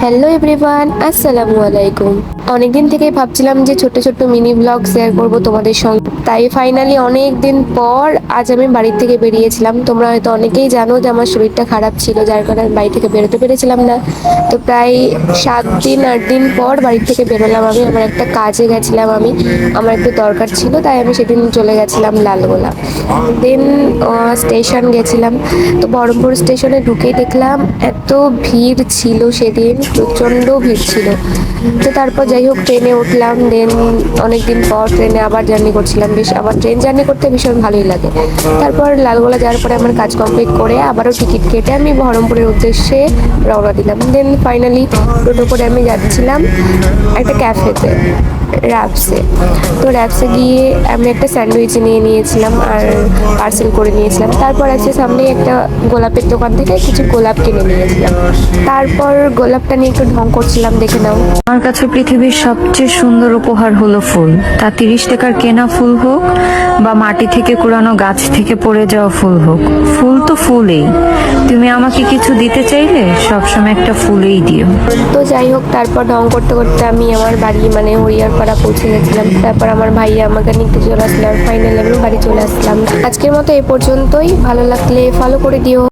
Hello everyone, আসসালামু আলাইকুম। অনেকদিন থেকেই ভাবছিলাম যে ছোট ছোট মিনি ব্লগ শেয়ার করব তোমাদের সঙ্গে। তাই ফাইনালি অনেক দিন পর আজ আমি বাড়ি থেকে বেরিয়েছিলাম। তোমরা হয়তো অনেকেই জানো যে আমার শরীরটা খারাপ ছিল, যার কারণে বাড়ি থেকে বেরোতে পেরেছিলাম না। তো প্রায় 7 দিন 8 দিন পর বাড়ি থেকে বেরোলাম আমি। আমার একটা কাজে গেছিলাম আমি, আমার একটু দরকার ছিল, তাই আমি সেদিন চলে গেছিলাম লালগোলা। দেন স্টেশন গেছিলাম। তো বহরমপুর স্টেশনে ঢুকেই দেখলাম এত ভিড় ছিল সেদিন, প্রচণ্ড ভিড় ছিল। তো তারপর যাই হোক ট্রেনে উঠলাম। দেন অনেকদিন পর ট্রেনে আবার জার্নি করছিলাম। বেশ, আমার ট্রেন জার্নি করতে ভীষণ ভালোই লাগে। তারপর লালগোলা যাওয়ার পরে আমার কাজ কমপ্লিট করে আবারও টিকিট কেটে আমি বহরমপুরের উদ্দেশ্যে রওনা দিলাম। দেন ফাইনালি টোটো করে আমি যাচ্ছিলাম একটা ক্যাফেতে, র্যাপসে। তো র্যাপসে গিয়ে আমি একটা স্যান্ডউইচ নিয়ে নিয়েছিলাম আর পার্সেল করে নিয়েছিলাম। তারপর আছে সামনেই একটা গোলাপের দোকান থেকে কিছু গোলাপ কিনে নিয়েছিলাম। তারপর গোলাপটা নিয়ে একটু ঢং করছিলাম, দেখে নাও। আমার কাছে পৃথিবীর সবচেয়ে সুন্দর উপহার হলো ফুল। তা 30 টাকার কেনা ফুল হোক বা মাটি থেকে কুড়ানো গাছ থেকে পড়ে যাওয়া ফুল হোক, ফুল তো ফুলই। তুমি আমাকে কিছু দিতে চাইলে সবসময় একটা ফুলই দিও। তো যাই হোক তারপর ঢং করতে করতে আমি আমার বাড়ি মানে হরিয়ারপাড়া পৌঁছে গেছিলাম। তারপর আমার ভাইয়া আমাকে নিতে চলে আসলো আর ফাইনালি আমি বাড়ি চলে আসলাম। আজকের মতো এই পর্যন্তই। ভালো লাগলে ফলো করে দিও।